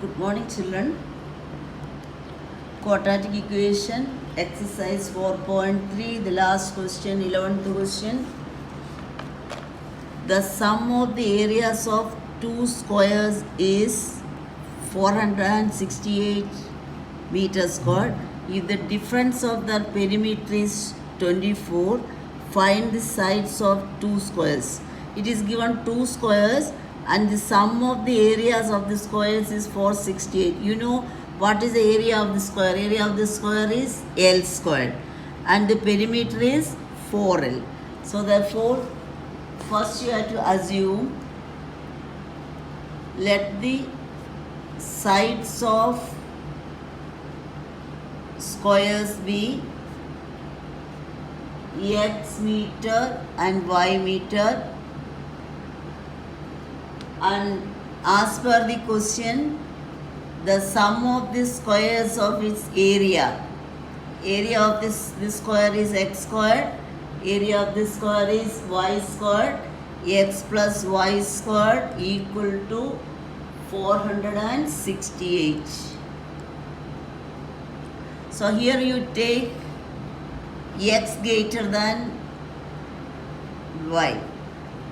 Good morning, children. Quadratic equation, exercise 4.3, the last question, 11th question. The sum of the areas of two squares is 468 meters squared. If the difference of the perimeter is 24, find the sides of two squares. It is given two squares and the sum of the areas of the squares is 468. You know what is the area of the square? Area of the square is L squared and the perimeter is 4L. So therefore, first you have to assume, let the sides of squares be x meter and y meter, and as per the question, the sum of the squares of its area of this square is x squared, area of this square is y squared, x plus y squared equal to 468. So here you take x greater than y.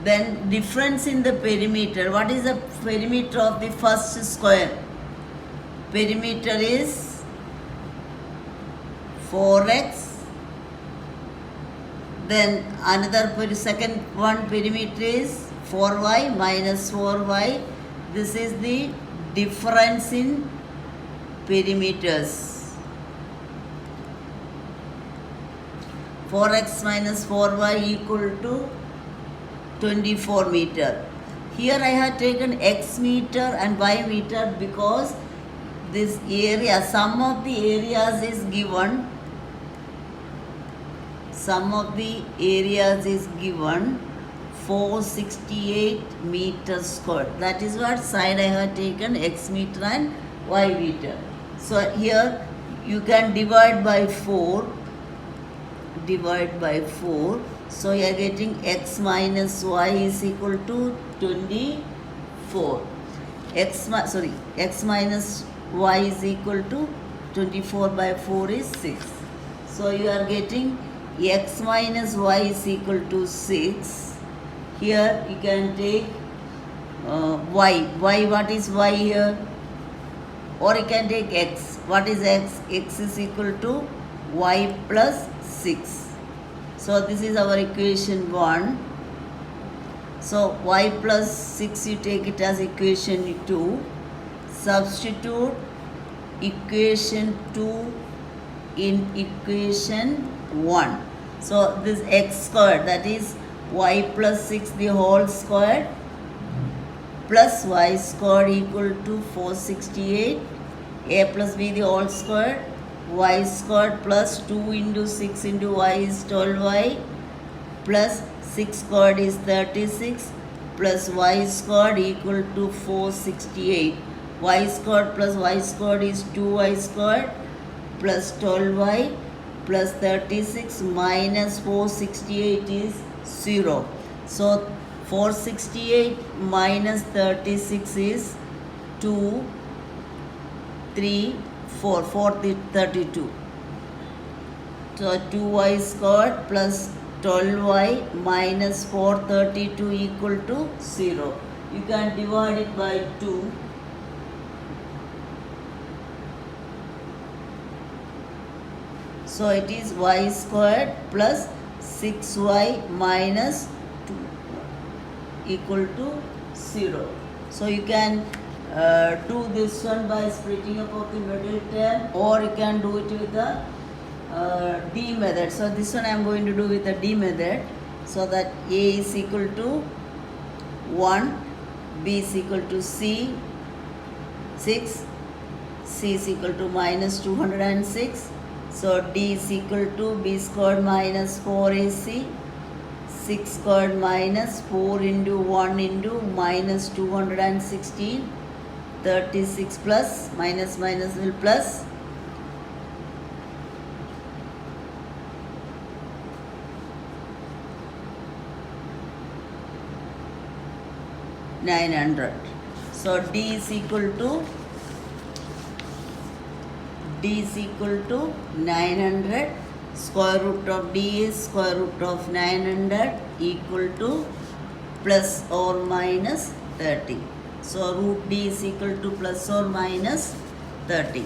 Then difference in the perimeter. What is the perimeter of the first square? Perimeter is 4x. Then another second one perimeter is 4y minus 4y. This is the difference in perimeters. 4x minus 4y equal to 24 meter. Here I have taken x meter and y meter because this area, sum of the areas is given. Sum of the areas is given 468 meters squared. That is what side I have taken, x meter and y meter. So here you can divide by 4. Divide by 4. So you are getting x minus y is equal to 24. X minus y is equal to 24 by 4 is 6. So you are getting x minus y is equal to 6. Here you can take y. What is y here? Or you can take x. What is x? X is equal to y plus 6. So this is our equation 1. So y plus 6 you take it as equation 2. Substitute equation 2 in equation 1. So this x squared, that is y plus 6 the whole squared plus y squared equal to 468. A plus b the whole squared, y squared plus 2 into 6 into y is 12y plus 6 squared is 36 plus y squared equal to 468. Y squared plus y squared is 2y squared plus 12y plus 36 minus 468 is 0. So 468 minus 36 is 2, 3, 4, 32. So 2y squared plus 12y minus 432 equal to 0. You can divide it by 2. So it is y squared plus 6y minus 2 equal to 0. So you can do this one by splitting up of the middle term, or you can do it with the D method. So this one I am going to do with the D method, so that A is equal to 1, B is equal to C, 6, C is equal to minus 206. So D is equal to B squared minus 4AC, 6 squared minus 4 into 1 into minus 216, 36 plus minus will plus, $900. So D is equal to d is equal to 900. Square root of d is square root of 900 equal to plus or minus 30. So root d is equal to plus or minus 30.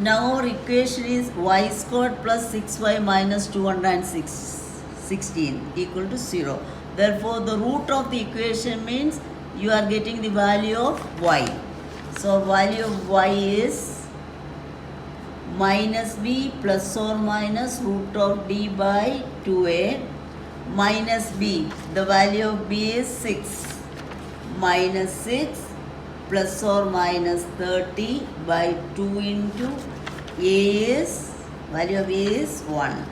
Now our equation is y squared plus 6y minus 216 equal to 0. Therefore, the root of the equation means you are getting the value of y. So value of y is minus b plus or minus root of d by 2a minus b. The value of b is 6 minus 6 plus or minus 30 by 2 into a is, value of a is 1.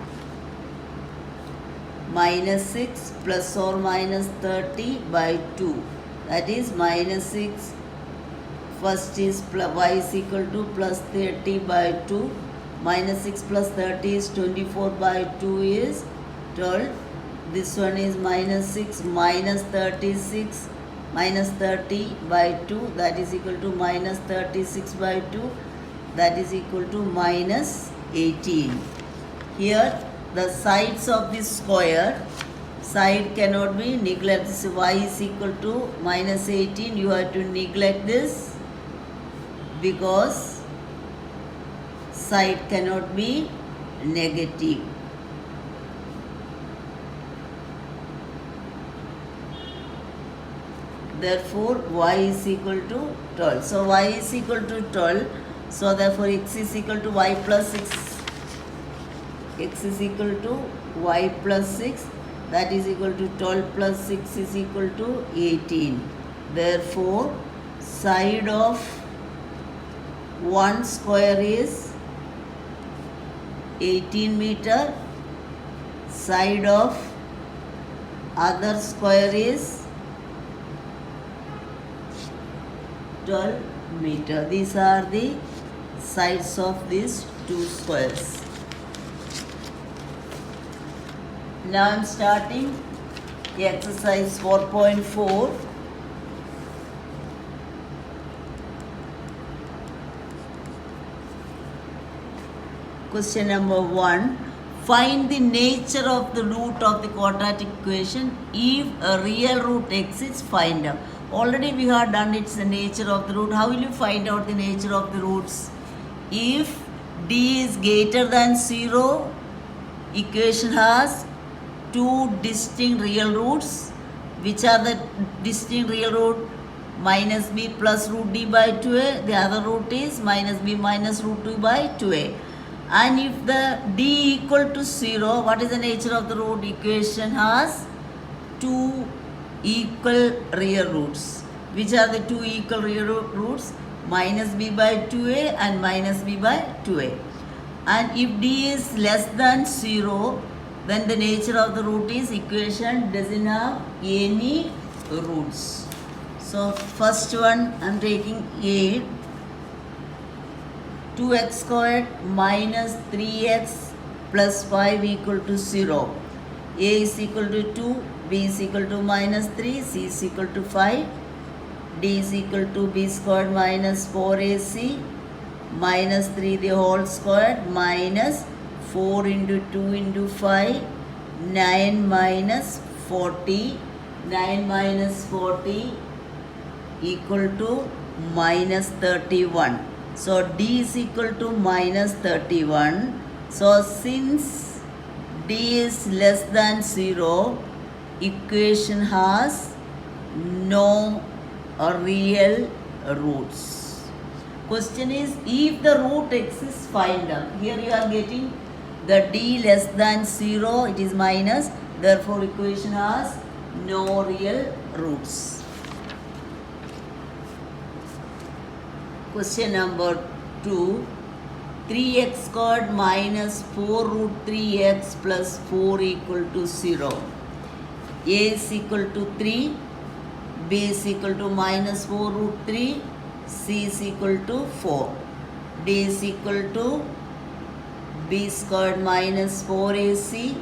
Minus 6 plus or minus 30 by 2, that is minus 6. First is y is equal to plus 30 by 2. Minus 6 plus 30 is 24 by 2 is 12. This one is minus 6 minus 36 minus 30 by 2, that is equal to minus 36 by 2, that is equal to minus 18. Here the sides of this square, side cannot be neglected. So y is equal to minus 18. You have to neglect this because side cannot be negative. Therefore y is equal to 12. So y is equal to 12. So therefore x is equal to y plus 6. X is equal to y plus 6. That is equal to 12 plus 6 is equal to 18. Therefore side of one square is 18 meter. Side of other square is 12 meter. These are the sides of these two squares. Now I am starting the exercise 4.4. Question number 1. Find the nature of the root of the quadratic equation. If a real root exists, find out. Already we have done it's the nature of the root. How will you find out the nature of the roots? If d is greater than 0, equation has two distinct real roots. Which are the distinct real root? Minus b plus root d by 2a. The other root is minus b minus root 2 by 2a. And if the d equal to 0, what is the nature of the root? Equation has two equal real roots. Which are the two equal real roots? Minus b by 2a and minus b by 2a. And if d is less than 0, then the nature of the root is equation doesn't have any roots. So first one I am taking a. 2x squared minus 3x plus 5 equal to 0. A is equal to 2, b is equal to minus 3, c is equal to 5, d is equal to b squared minus 4ac minus 3 the whole squared minus 4 into 2 into 5, 9 minus 40, 9 minus 40 equal to minus 31. So d is equal to minus 31. So since d is less than 0, equation has no real roots. Question is, if the root exists, find out. Here you are getting the d less than 0, it is minus. Therefore equation has no real roots. Question number 2. 3x squared minus 4 root 3x plus 4 equal to 0. A is equal to 3, b is equal to minus 4 root 3, c is equal to 4. D is equal to b squared minus 4ac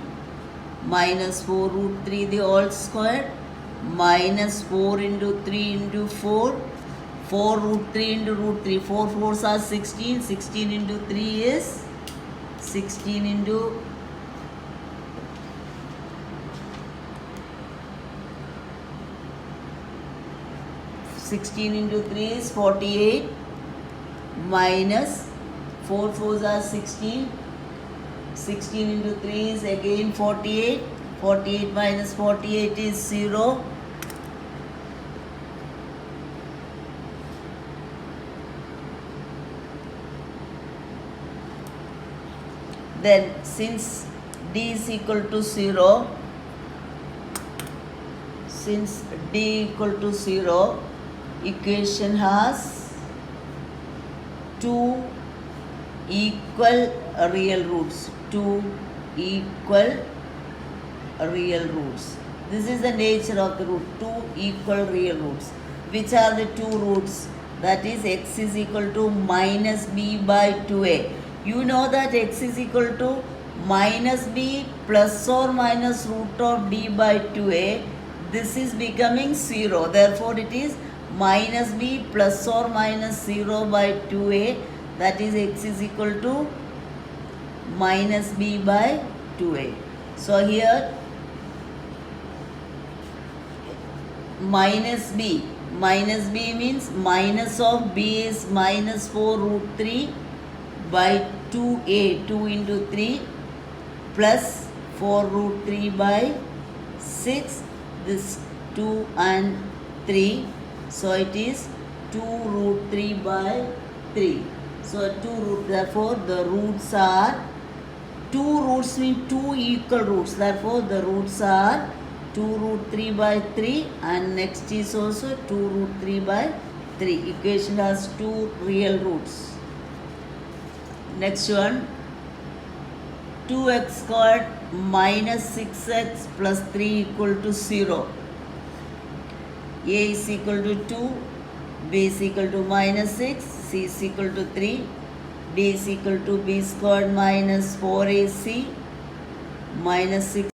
minus 4 root 3 the whole square minus 4 into 3 into 4. 4 root 3 into root 3. 4 4s are 16. 16 into 3 is 16 into 16 into 3 is 48 minus 4 4s are 16. 16 into 3 is again 48. 48 minus 48 is 0. Then since d is equal to 0, since d equal to 0, equation has two equal real roots. Two equal real roots. This is the nature of the root. Two equal real roots. Which are the two roots? That is x is equal to minus b by 2a. You know that x is equal to minus b plus or minus root of d by 2a. This is becoming 0. Therefore, it is minus b plus or minus 0 by 2a. That is x is equal to minus b by 2a. So here minus b means minus of b is minus 4 root 3 by 2a, 2 into 3 plus 4 root 3 by 6, this 2 and 3, so it is 2 root 3 by 3. So 2 root, therefore the roots are, two roots mean two equal roots, therefore the roots are 2 root 3 by 3 and next is also 2 root 3 by 3. Equation has two real roots. Next one, 2x squared minus 6x plus 3 equal to 0. A is equal to 2, B is equal to minus 6, C is equal to 3, D is equal to B squared minus 4AC minus 6.